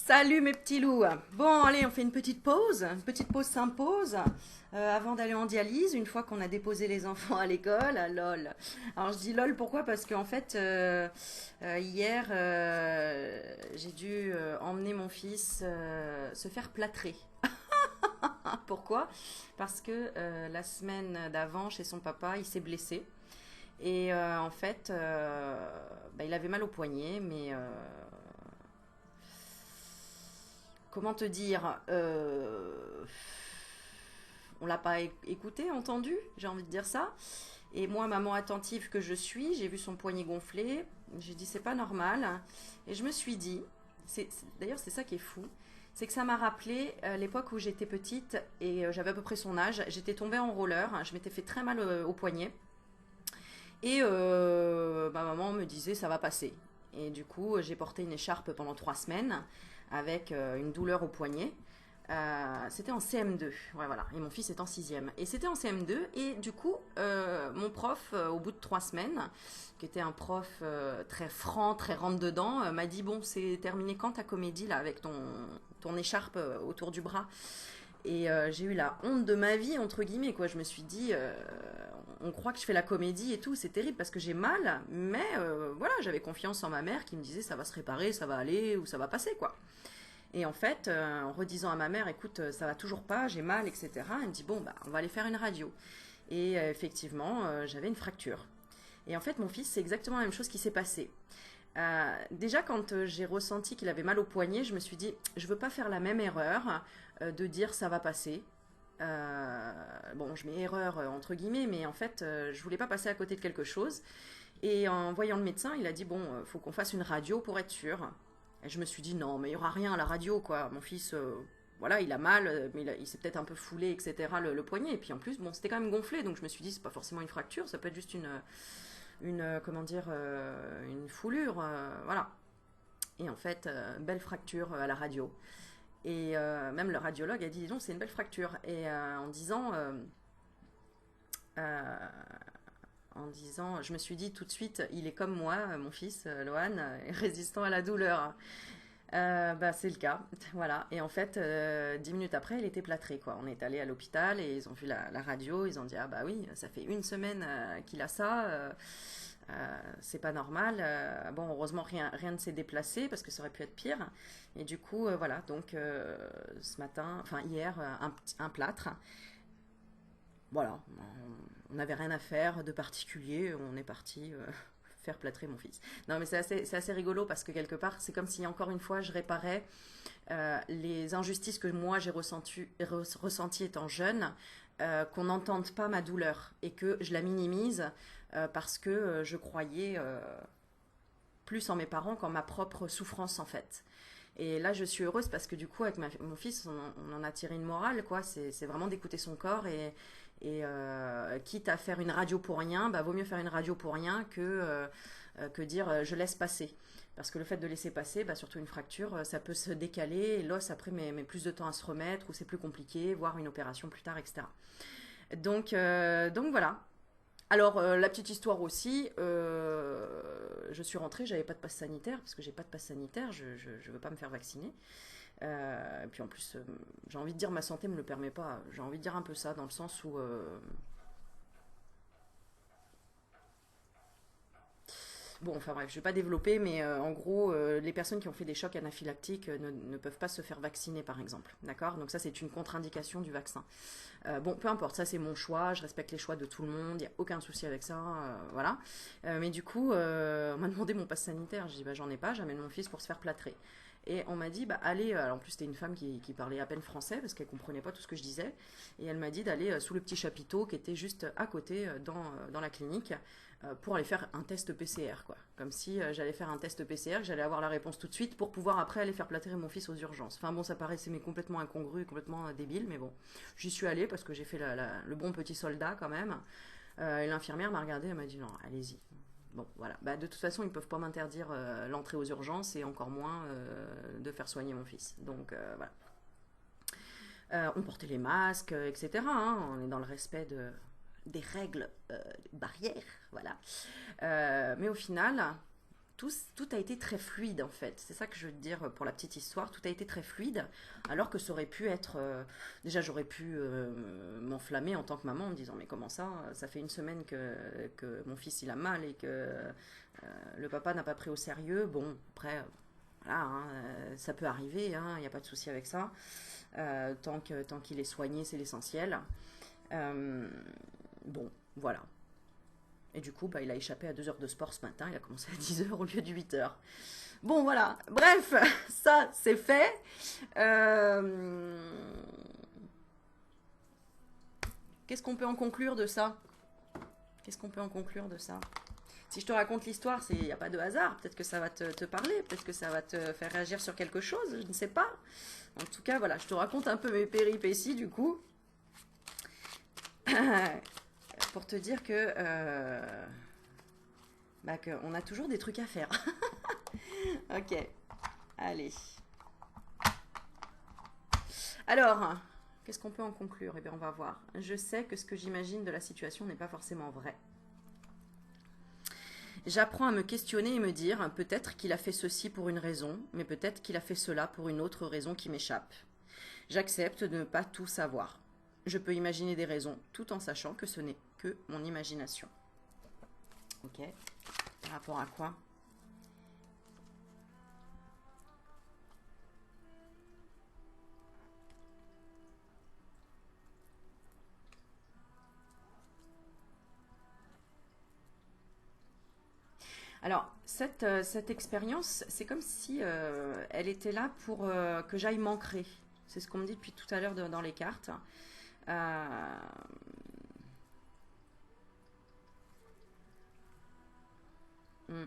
Salut mes petits loups. Bon, allez, on fait une petite pause s'impose avant d'aller en dialyse, une fois qu'on a déposé les enfants à l'école. Ah, lol. Alors je dis lol pourquoi? Parce qu'en fait, hier, j'ai dû emmener mon fils se faire plâtrer. Pourquoi? Parce que la semaine d'avant, chez son papa, il s'est blessé. Et en fait, il avait mal au poignet, mais comment te dire, on l'a pas écouté, entendu, j'ai envie de dire ça. Et moi, maman attentive que je suis, j'ai vu son poignet gonfler. J'ai dit c'est pas normal. Et je me suis dit, d'ailleurs c'est ça qui est fou, c'est que ça m'a rappelé l'époque où j'étais petite et j'avais à peu près son âge. J'étais tombée en roller, je m'étais fait très mal au poignet. Et ma maman me disait ça va passer. Et du coup, j'ai porté une écharpe pendant 3 semaines avec une douleur au poignet. C'était en CM2, ouais, voilà. Et mon fils est en sixième. Et c'était en CM2. Et du coup, mon prof, au bout de 3 semaines, qui était un prof très franc, très rentre-dedans, m'a dit bon, c'est terminé quand ta comédie là avec ton écharpe autour du bras. Et j'ai eu la honte de ma vie, entre guillemets, quoi. Je me suis dit, on croit que je fais la comédie et tout, c'est terrible parce que j'ai mal, mais voilà, j'avais confiance en ma mère qui me disait ça va se réparer, ça va aller ou ça va passer, quoi. Et en fait, en redisant à ma mère, écoute, ça va toujours pas, j'ai mal, etc., elle me dit bon, bah, on va aller faire une radio. Et effectivement, j'avais une fracture. Et en fait, mon fils, c'est exactement la même chose qui s'est passé. Déjà, quand j'ai ressenti qu'il avait mal au poignet, je me suis dit, je veux pas faire la même erreur de dire ça va passer. Bon, je mets erreur entre guillemets, mais en fait, je voulais pas passer à côté de quelque chose. Et en voyant le médecin, il a dit, bon, faut qu'on fasse une radio pour être sûr. Et je me suis dit, non, mais il y aura rien à la radio, quoi. Mon fils, voilà, il a mal, mais il s'est peut-être un peu foulé, etc., le poignet. Et puis en plus, bon, c'était quand même gonflé, donc je me suis dit, c'est pas forcément une fracture, ça peut être juste comment dire, une foulure, voilà. Et en fait, belle fracture à la radio. Et même le radiologue a dit, non, c'est une belle fracture. Et euh, en disant, je me suis dit tout de suite, il est comme moi, mon fils, Lohan, résistant à la douleur. Bah, c'est le cas, voilà. Et en fait, 10 minutes après, il était plâtré, quoi. On est allé à l'hôpital et ils ont vu la radio, ils ont dit, ah bah oui, ça fait une semaine qu'il a ça. C'est pas normal. Bon, heureusement, rien ne s'est déplacé parce que ça aurait pu être pire. Et du coup, voilà, donc ce matin, enfin hier, un plâtre. Voilà, on n'avait rien à faire de particulier. On est parti faire plâtrer mon fils. Non, mais c'est assez rigolo parce que quelque part, c'est comme si encore une fois, je réparais les injustices que moi j'ai ressenties étant jeune, qu'on n'entende pas ma douleur et que je la minimise parce que je croyais plus en mes parents qu'en ma propre souffrance en fait. Et là, je suis heureuse parce que du coup, avec mon fils, on en a tiré une morale, quoi. C'est vraiment d'écouter son corps et quitte à faire une radio pour rien, bah, vaut mieux faire une radio pour rien que dire je laisse passer. Parce que le fait de laisser passer, bah, surtout une fracture, ça peut se décaler et l'os après met plus de temps à se remettre ou c'est plus compliqué, voire une opération plus tard, etc. Donc voilà. Alors, la petite histoire aussi, je suis rentrée, j'avais pas de passe sanitaire, parce que j'ai pas de passe sanitaire, je veux pas me faire vacciner. Et puis en plus, j'ai envie de dire ma santé me le permet pas. J'ai envie de dire un peu ça, dans le sens où bon, enfin bref, je ne vais pas développer, mais en gros, les personnes qui ont fait des chocs anaphylactiques ne peuvent pas se faire vacciner, par exemple. D'accord? Donc ça, c'est une contre-indication du vaccin. Bon, peu importe, ça c'est mon choix, je respecte les choix de tout le monde, il n'y a aucun souci avec ça, voilà. Mais du coup, on m'a demandé mon passe sanitaire, j'ai dit, bah j'en ai pas, j'amène mon fils pour se faire plâtrer. Et on m'a dit, bah allez, alors en plus c'était une femme qui parlait à peine français, parce qu'elle comprenait pas tout ce que je disais, et elle m'a dit d'aller sous le petit chapiteau qui était juste à côté dans la clinique, pour aller faire un test PCR, quoi. Comme si j'allais faire un test PCR, que j'allais avoir la réponse tout de suite pour pouvoir après aller faire plâtrer mon fils aux urgences. Enfin bon, ça paraissait mais complètement incongru, complètement débile, mais bon. J'y suis allée parce que j'ai fait le bon petit soldat quand même. Et l'infirmière m'a regardée, elle m'a dit non, allez-y. Bon, voilà. Bah, de toute façon, ils ne peuvent pas m'interdire l'entrée aux urgences et encore moins de faire soigner mon fils. Donc voilà. On portait les masques, etc., hein. On est dans le respect des règles barrières, voilà. Mais au final, tout a été très fluide en fait. C'est ça que je veux te dire pour la petite histoire. Tout a été très fluide, alors que ça aurait pu être... déjà, j'aurais pu m'enflammer en tant que maman en me disant, mais comment ça? Ça fait une semaine que mon fils il a mal et que le papa n'a pas pris au sérieux. Bon, après, voilà, hein, ça peut arriver, hein, il n'y a pas de souci avec ça. Tant qu'il est soigné, c'est l'essentiel. Bon, voilà. Et du coup, bah, il a échappé à 2 heures de sport ce matin. Il a commencé à 10 heures au lieu de 8 heures. Bon, voilà. Bref, ça, c'est fait. Qu'est-ce qu'on peut en conclure de ça? Qu'est-ce qu'on peut en conclure de ça? Si je te raconte l'histoire, il n'y a pas de hasard. Peut-être que ça va te parler. Peut-être que ça va te faire réagir sur quelque chose. Je ne sais pas. En tout cas, voilà. Je te raconte un peu mes péripéties, du coup. Pour te dire qu'on a toujours des trucs à faire. Ok, allez. Alors, qu'est-ce qu'on peut en conclure? Eh bien, on va voir. Je sais que ce que j'imagine de la situation n'est pas forcément vrai. J'apprends à me questionner et me dire, peut-être qu'il a fait ceci pour une raison, mais peut-être qu'il a fait cela pour une autre raison qui m'échappe. J'accepte de ne pas tout savoir. Je peux imaginer des raisons, tout en sachant que ce n'est que mon imagination. Ok. Par rapport à quoi? Alors, cette expérience, c'est comme si elle était là pour que j'aille m'ancrer. C'est ce qu'on me dit depuis tout à l'heure dans les cartes. Euh, hmm,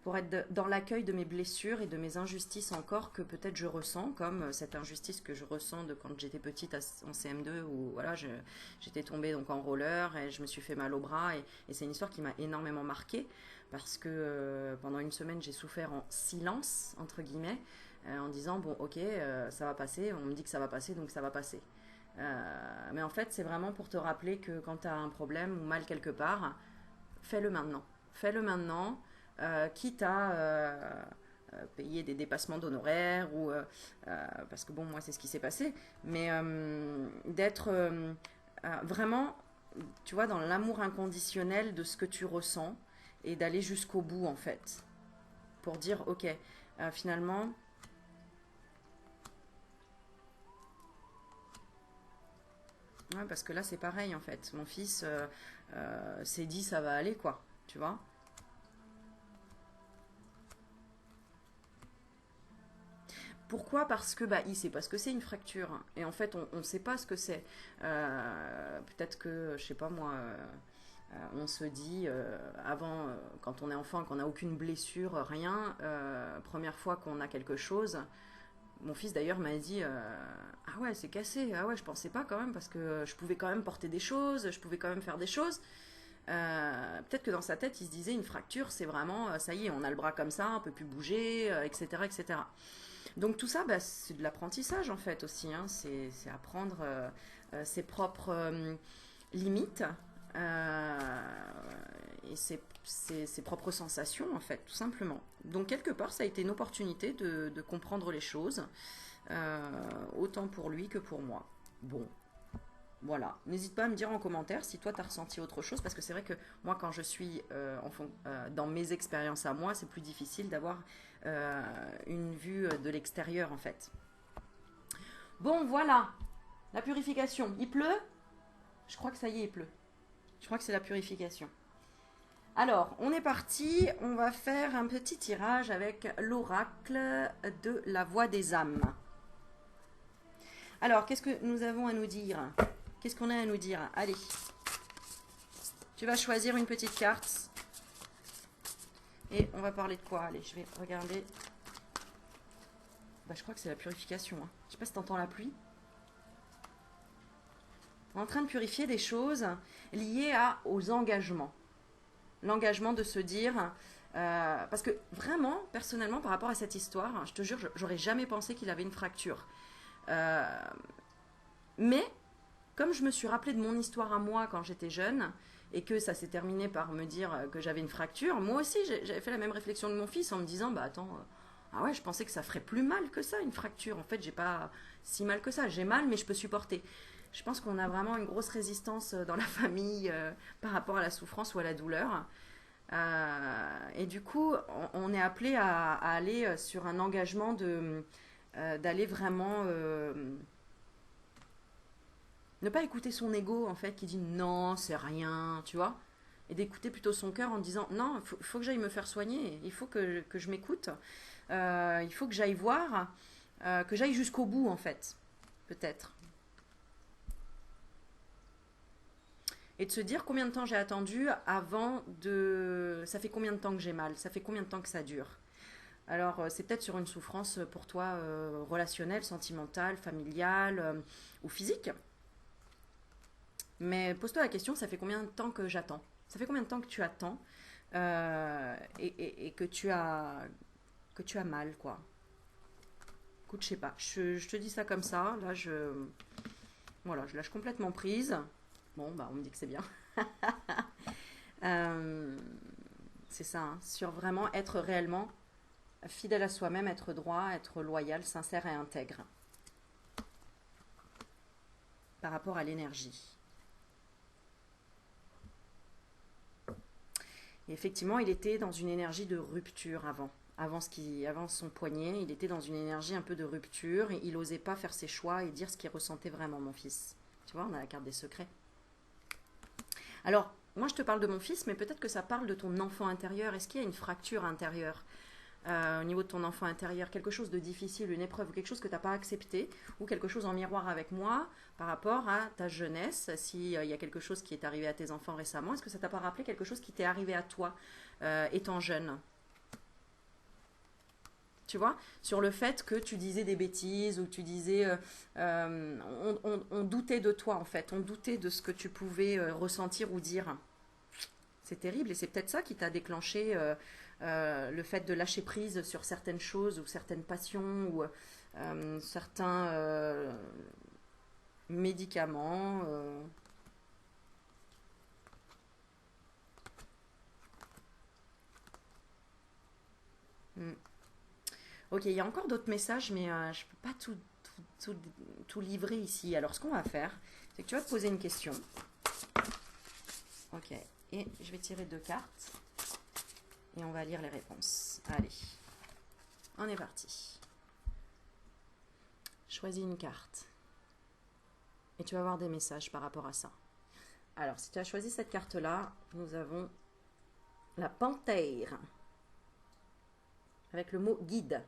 pour être dans l'accueil de mes blessures et de mes injustices encore que peut-être je ressens, comme cette injustice que je ressens de quand j'étais petite en CM2 où voilà, j'étais tombée donc en roller et je me suis fait mal au bras et c'est une histoire qui m'a énormément marquée parce que pendant une semaine j'ai souffert en silence entre guillemets en disant bon ok ça va passer, on me dit que ça va passer donc ça va passer. Mais en fait c'est vraiment pour te rappeler que quand tu as un problème ou mal quelque part, fais-le maintenant. Fais-le maintenant, quitte à payer des dépassements d'honoraires ou parce que bon moi c'est ce qui s'est passé, mais d'être vraiment, tu vois, dans l'amour inconditionnel de ce que tu ressens et d'aller jusqu'au bout en fait, pour dire ok, finalement. Ouais, parce que là c'est pareil en fait. Mon fils s'est dit ça va aller quoi, tu vois. Pourquoi? Parce que bah, il sait pas ce que c'est une fracture. Et en fait, on ne sait pas ce que c'est. Peut-être que, je sais pas moi, on se dit, avant, quand on est enfant, qu'on n'a aucune blessure, rien, première fois qu'on a quelque chose, mon fils d'ailleurs m'a dit ah ouais, c'est cassé, ah ouais, je pensais pas quand même, parce que je pouvais quand même porter des choses, je pouvais quand même faire des choses. Peut-être que dans sa tête, il se disait une fracture, c'est vraiment, ça y est, on a le bras comme ça, on peut plus bouger, etc., etc. Donc tout ça, bah, c'est de l'apprentissage en fait aussi, hein. C'est apprendre ses propres limites euh, et ses propres sensations en fait, tout simplement. Donc quelque part, ça a été une opportunité de comprendre les choses, autant pour lui que pour moi. Bon, voilà. N'hésite pas à me dire en commentaire si toi tu as ressenti autre chose, parce que c'est vrai que moi quand je suis dans mes expériences à moi, c'est plus difficile d'avoir une vue de l'extérieur en fait. Bon voilà, la purification. Il pleut? Je crois que ça y est, il pleut. Je crois que c'est la purification. Alors, on est parti, on va faire un petit tirage avec l'oracle de la voix des âmes. Alors, qu'est-ce que nous avons à nous dire? Qu'est-ce qu'on a à nous dire? Allez, tu vas choisir une petite carte. Et on va parler de quoi? Allez, je vais regarder. Bah, je crois que c'est la purification. Hein. Je sais pas si tu entends la pluie. On est en train de purifier des choses liées aux engagements. L'engagement de se dire... parce que vraiment, personnellement, par rapport à cette histoire, je te jure, j'aurais jamais pensé qu'il avait une fracture. Mais, comme je me suis rappelé de mon histoire à moi quand j'étais jeune, et que ça s'est terminé par me dire que j'avais une fracture, moi aussi j'avais fait la même réflexion de mon fils en me disant, bah attends, ah ouais, je pensais que ça ferait plus mal que ça, une fracture. En fait, j'ai pas si mal que ça. J'ai mal, mais je peux supporter. Je pense qu'on a vraiment une grosse résistance dans la famille par rapport à la souffrance ou à la douleur. Et du coup, on est appelé à aller sur un engagement d'aller vraiment ne pas écouter son ego en fait qui dit non, c'est rien, tu vois, et d'écouter plutôt son cœur en disant non, il faut que j'aille me faire soigner, il faut que je m'écoute, il faut que j'aille voir, que j'aille jusqu'au bout en fait, peut-être. Et de se dire combien de temps j'ai attendu avant de... Ça fait combien de temps que j'ai mal? Ça fait combien de temps que ça dure? Alors, c'est peut-être sur une souffrance pour toi relationnelle, sentimentale, familiale ou physique. Mais pose-toi la question, ça fait combien de temps que j'attends? Ça fait combien de temps que tu attends et que tu as mal, quoi. Écoute, je sais pas. Je te dis ça comme ça. Là, voilà, je lâche complètement prise. Bon, bah, on me dit que c'est bien. Euh, c'est ça, hein, sur vraiment être réellement fidèle à soi-même, être droit, être loyal, sincère et intègre par rapport à l'énergie. Et effectivement, il était dans une énergie de rupture avant. Avant son poignet, il était dans une énergie un peu de rupture et il n'osait pas faire ses choix et dire ce qu'il ressentait vraiment, mon fils. Tu vois, on a la carte des secrets. Alors, moi je te parle de mon fils, mais peut-être que ça parle de ton enfant intérieur. Est-ce qu'il y a une fracture intérieure au niveau de ton enfant intérieur, quelque chose de difficile, une épreuve, ou quelque chose que tu n'as pas accepté, ou quelque chose en miroir avec moi par rapport à ta jeunesse, s'il y a quelque chose qui est arrivé à tes enfants récemment, est-ce que ça t'a pas rappelé quelque chose qui t'est arrivé à toi étant jeune? Tu vois, sur le fait que tu disais des bêtises ou tu disais, on doutait de toi en fait, on doutait de ce que tu pouvais ressentir ou dire. C'est terrible et c'est peut-être ça qui t'a déclenché le fait de lâcher prise sur certaines choses ou certaines passions ou certains médicaments. Hmm. Ok, il y a encore d'autres messages, mais je ne peux pas tout, tout livrer ici. Alors, ce qu'on va faire, c'est que tu vas te poser une question. Ok, et je vais tirer deux cartes et on va lire les réponses. Allez, on est parti. Choisis une carte et tu vas avoir des messages par rapport à ça. Alors, si tu as choisi cette carte-là, nous avons la panthère avec le mot guide.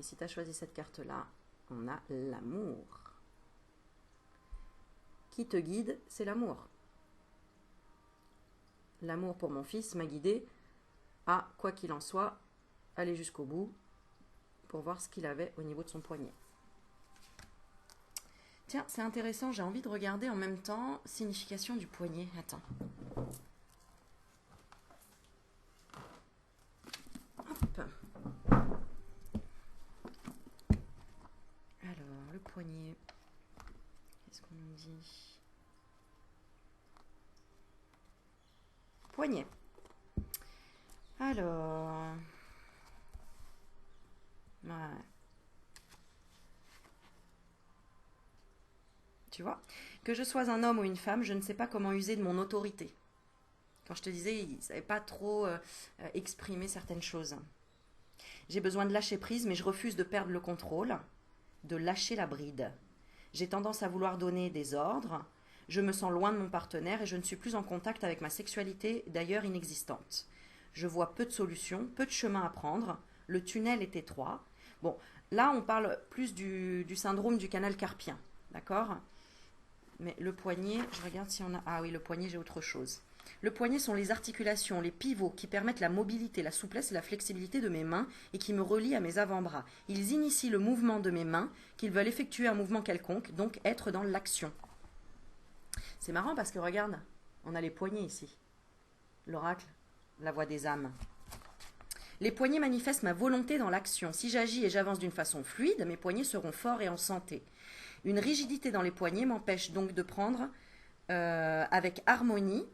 Et si tu as choisi cette carte-là, on a l'amour. Qui te guide, c'est l'amour. L'amour pour mon fils m'a guidé à, quoi qu'il en soit, aller jusqu'au bout pour voir ce qu'il avait au niveau de son poignet. Tiens, c'est intéressant, j'ai envie de regarder en même temps signification du poignet. Attends. Hop. Alors, le poignet. Qu'est-ce qu'on nous dit? Poignet. Alors. Ouais. Tu vois? Que je sois un homme ou une femme, je ne sais pas comment user de mon autorité. Quand je te disais, il ne savait pas trop exprimer certaines choses. J'ai besoin de lâcher prise, mais je refuse de perdre le contrôle, de lâcher la bride. J'ai tendance à vouloir donner des ordres. Je me sens loin de mon partenaire et je ne suis plus en contact avec ma sexualité, d'ailleurs inexistante. Je vois peu de solutions, peu de chemin à prendre. Le tunnel est étroit. Bon, là, on parle plus du syndrome du canal carpien. D'accord? Mais le poignet, je regarde si on a... Ah oui, le poignet, j'ai autre chose. Le poignet sont les articulations, les pivots qui permettent la mobilité, la souplesse et la flexibilité de mes mains et qui me relient à mes avant-bras. Ils initient le mouvement de mes mains, qu'ils veulent effectuer un mouvement quelconque, donc être dans l'action. C'est marrant parce que regarde, on a les poignets ici. L'oracle, la voix des âmes. Les poignets manifestent ma volonté dans l'action. Si j'agis et j'avance d'une façon fluide, mes poignets seront forts et en santé. Une rigidité dans les poignets m'empêche donc de prendre avec harmonie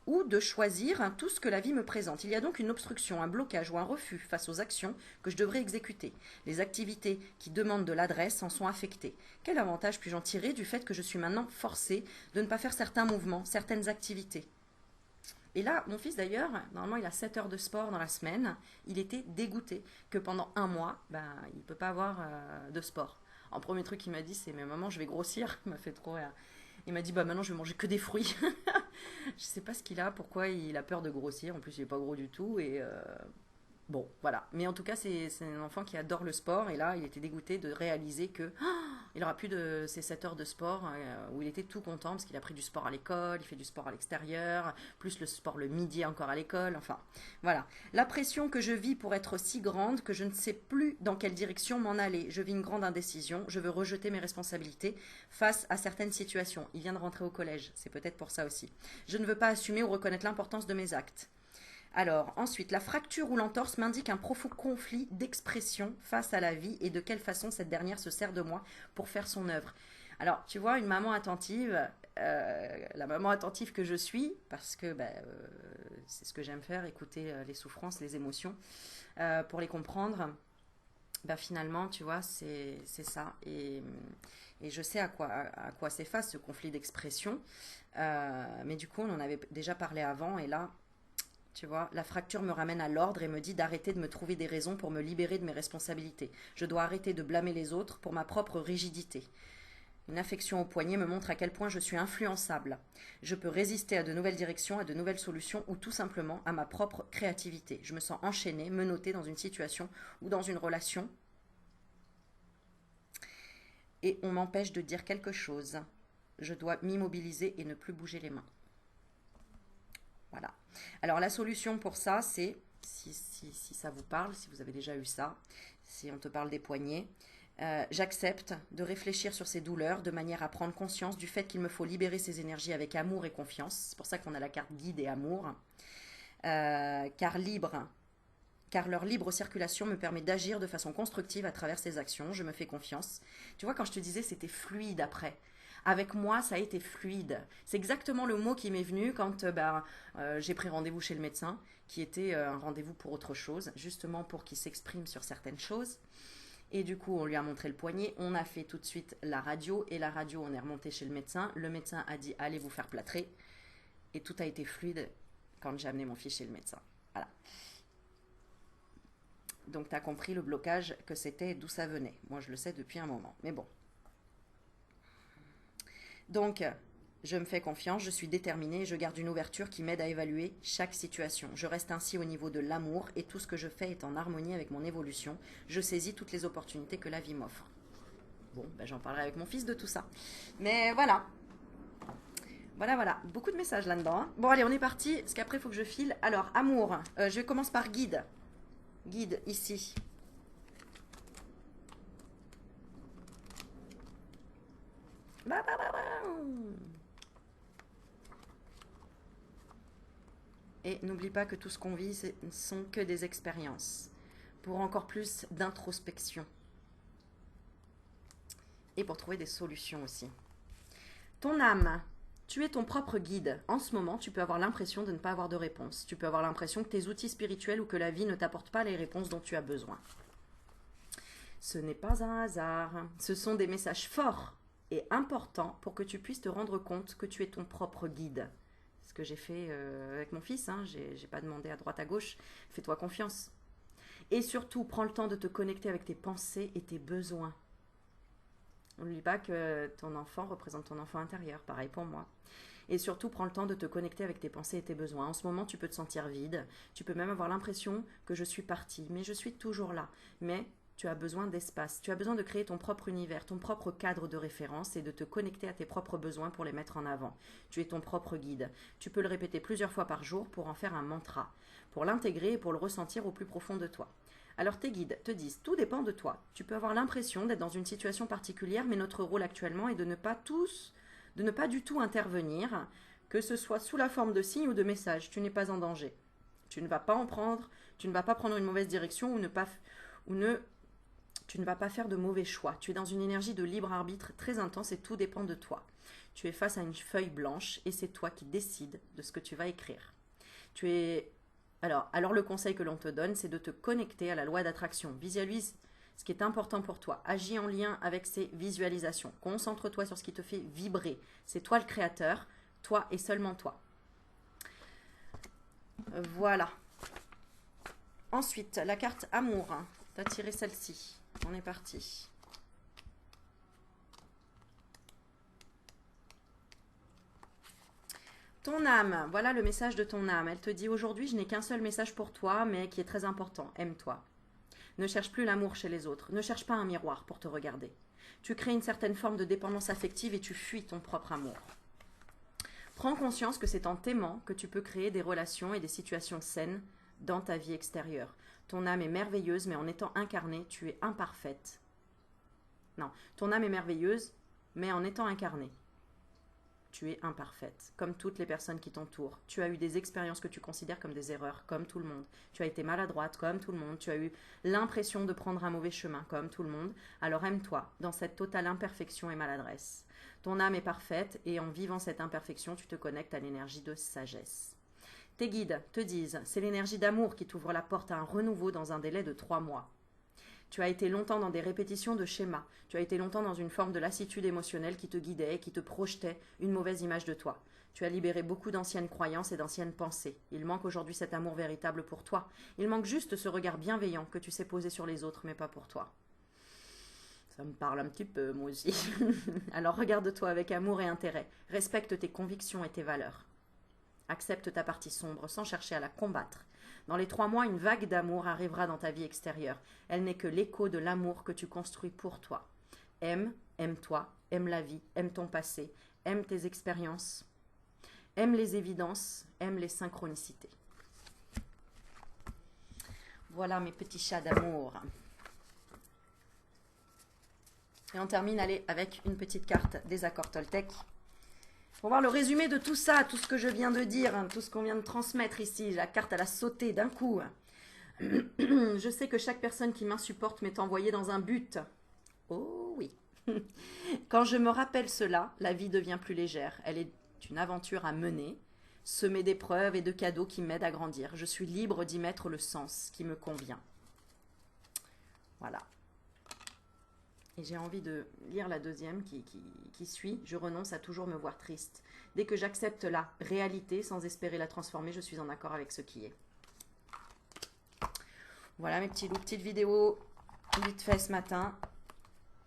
ou de choisir tout ce que la vie me présente. Il y a donc une obstruction, un blocage ou un refus face aux actions que je devrais exécuter. Les activités qui demandent de l'adresse en sont affectées. Quel avantage puis-je en tirer du fait que je suis maintenant forcée de ne pas faire certains mouvements, certaines activités? Et là, mon fils d'ailleurs, normalement il a 7 heures de sport dans la semaine, il était dégoûté que pendant un mois, il ne peut pas avoir de sport. En premier truc qu'il m'a dit, c'est mais maman, je vais grossir. Il m'a fait trop rire. Il m'a dit bah maintenant je vais manger que des fruits. Je sais pas ce qu'il a, pourquoi il a peur de grossir. En plus il est pas gros du tout et bon voilà. Mais en tout cas c'est un enfant qui adore le sport et là il était dégoûté de réaliser que il aura plus de ces 7 heures de sport où il était tout content parce qu'il a pris du sport à l'école, il fait du sport à l'extérieur, plus le sport le midi encore à l'école. Enfin voilà. La pression que je vis pour être si grande que je ne sais plus dans quelle direction m'en aller. Je vis une grande indécision. Je veux rejeter mes responsabilités face à certaines situations. Il vient de rentrer au collège. C'est peut-être pour ça aussi. Je ne veux pas assumer ou reconnaître l'importance de mes actes. Alors, ensuite, la fracture ou l'entorse m'indique un profond conflit d'expression face à la vie et de quelle façon cette dernière se sert de moi pour faire son œuvre. Alors, tu vois, une maman attentive, la maman attentive que je suis, parce que c'est ce que j'aime faire, écouter les souffrances, les émotions, pour les comprendre, finalement, tu vois, c'est ça. Et je sais à quoi s'efface ce conflit d'expression. Mais du coup, on en avait déjà parlé avant, et là, tu vois, la fracture me ramène à l'ordre et me dit d'arrêter de me trouver des raisons pour me libérer de mes responsabilités. Je dois arrêter de blâmer les autres pour ma propre rigidité. Une affection au poignet me montre à quel point je suis influençable. Je peux résister à de nouvelles directions, à de nouvelles solutions ou tout simplement à ma propre créativité. Je me sens enchaînée, menottée dans une situation ou dans une relation et on m'empêche de dire quelque chose. Je dois m'immobiliser et ne plus bouger les mains. Voilà. Alors la solution pour ça, c'est, si ça vous parle, si vous avez déjà eu ça, si on te parle des poignets, j'accepte de réfléchir sur ces douleurs de manière à prendre conscience du fait qu'il me faut libérer ces énergies avec amour et confiance. C'est pour ça qu'on a la carte guide et amour. Car leur libre circulation me permet d'agir de façon constructive à travers ces actions. Je me fais confiance. Tu vois, quand je te disais c'était fluide après, avec moi, ça a été fluide. C'est exactement le mot qui m'est venu quand j'ai pris rendez-vous chez le médecin, qui était un rendez-vous pour autre chose, justement pour qu'il s'exprime sur certaines choses. Et du coup, on lui a montré le poignet, on a fait tout de suite la radio, et la radio, on est remonté chez le médecin a dit allez vous faire plâtrer, et tout a été fluide quand j'ai amené mon fils chez le médecin. Voilà. Donc tu as compris le blocage que c'était, d'où ça venait. Moi je le sais depuis un moment, mais bon. Donc, je me fais confiance, je suis déterminée, je garde une ouverture qui m'aide à évaluer chaque situation. Je reste ainsi au niveau de l'amour et tout ce que je fais est en harmonie avec mon évolution. Je saisis toutes les opportunités que la vie m'offre. Bon, j'en parlerai avec mon fils de tout ça. Mais voilà. Voilà. Beaucoup de messages là-dedans. Hein. Bon, allez, on est parti, parce qu'après, il faut que je file. Alors, amour. Je commence par guide. Guide, ici. Et n'oublie pas que tout ce qu'on vit, ce ne sont que des expériences. Pour encore plus d'introspection. Et pour trouver des solutions aussi. Ton âme, tu es ton propre guide. En ce moment, tu peux avoir l'impression de ne pas avoir de réponse. Tu peux avoir l'impression que tes outils spirituels ou que la vie ne t'apportent pas les réponses dont tu as besoin. Ce n'est pas un hasard. Ce sont des messages forts et importants pour que tu puisses te rendre compte que tu es ton propre guide. Ce que j'ai fait avec mon fils, hein. J'ai pas demandé à droite à gauche. Fais-toi confiance. Et surtout, prends le temps de te connecter avec tes pensées et tes besoins. N'oublie pas que ton enfant représente ton enfant intérieur, pareil pour moi. Et surtout, prends le temps de te connecter avec tes pensées et tes besoins. En ce moment, tu peux te sentir vide. Tu peux même avoir l'impression que je suis partie, mais je suis toujours là. Mais tu as besoin d'espace. Tu as besoin de créer ton propre univers, ton propre cadre de référence et de te connecter à tes propres besoins pour les mettre en avant. Tu es ton propre guide. Tu peux le répéter plusieurs fois par jour pour en faire un mantra, pour l'intégrer et pour le ressentir au plus profond de toi. Alors tes guides te disent, tout dépend de toi. Tu peux avoir l'impression d'être dans une situation particulière, mais notre rôle actuellement est de ne pas du tout intervenir, que ce soit sous la forme de signes ou de messages. Tu n'es pas en danger. Tu ne vas pas prendre une mauvaise direction tu ne vas pas faire de mauvais choix. Tu es dans une énergie de libre arbitre très intense et tout dépend de toi. Tu es face à une feuille blanche et c'est toi qui décides de ce que tu vas écrire. Alors le conseil que l'on te donne, c'est de te connecter à la loi d'attraction. Visualise ce qui est important pour toi. Agis en lien avec ces visualisations. Concentre-toi sur ce qui te fait vibrer. C'est toi le créateur, toi et seulement toi. Voilà. Ensuite, la carte amour. Tu as tiré celle-ci. On est parti. Ton âme, voilà le message de ton âme. Elle te dit aujourd'hui, je n'ai qu'un seul message pour toi, mais qui est très important. Aime-toi. Ne cherche plus l'amour chez les autres. Ne cherche pas un miroir pour te regarder. Tu crées une certaine forme de dépendance affective et tu fuis ton propre amour. Prends conscience que c'est en t'aimant que tu peux créer des relations et des situations saines dans ta vie extérieure. Ton âme est merveilleuse, mais en étant incarnée, tu es imparfaite. Non, ton âme est merveilleuse, mais en étant incarnée, tu es imparfaite, comme toutes les personnes qui t'entourent. Tu as eu des expériences que tu considères comme des erreurs, comme tout le monde. Tu as été maladroite, comme tout le monde. Tu as eu l'impression de prendre un mauvais chemin, comme tout le monde. Alors aime-toi dans cette totale imperfection et maladresse. Ton âme est parfaite et en vivant cette imperfection, tu te connectes à l'énergie de sagesse. Tes guides te disent, c'est l'énergie d'amour qui t'ouvre la porte à un renouveau dans un délai de 3 mois. Tu as été longtemps dans des répétitions de schémas. Tu as été longtemps dans une forme de lassitude émotionnelle qui te guidait et qui te projetait une mauvaise image de toi. Tu as libéré beaucoup d'anciennes croyances et d'anciennes pensées. Il manque aujourd'hui cet amour véritable pour toi. Il manque juste ce regard bienveillant que tu sais poser sur les autres, mais pas pour toi. Ça me parle un petit peu, moi aussi. Alors regarde-toi avec amour et intérêt. Respecte tes convictions et tes valeurs. Accepte ta partie sombre sans chercher à la combattre. Dans les 3 mois, une vague d'amour arrivera dans ta vie extérieure. Elle n'est que l'écho de l'amour que tu construis pour toi. Aime-toi, aime la vie, aime ton passé, aime tes expériences, aime les évidences, aime les synchronicités. Voilà mes petits chats d'amour. Et on termine, allez, avec une petite carte des accords Toltec. Pour voir le résumé de tout ça, tout ce que je viens de dire, tout ce qu'on vient de transmettre ici. La carte, elle a sauté d'un coup. Je sais que chaque personne qui m'insupporte m'est envoyée dans un but. Oh oui. Quand je me rappelle cela, la vie devient plus légère. Elle est une aventure à mener, semée d'épreuves et de cadeaux qui m'aident à grandir. Je suis libre d'y mettre le sens qui me convient. Voilà. Et j'ai envie de lire la deuxième qui suit. Je renonce à toujours me voir triste. Dès que j'accepte la réalité sans espérer la transformer, je suis en accord avec ce qui est. Voilà mes petits loups, petite vidéo vite fait ce matin.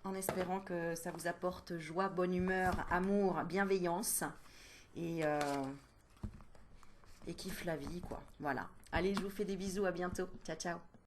En espérant que ça vous apporte joie, bonne humeur, amour, bienveillance. Et kiffe la vie, quoi. Voilà. Allez, je vous fais des bisous. À bientôt. Ciao, ciao.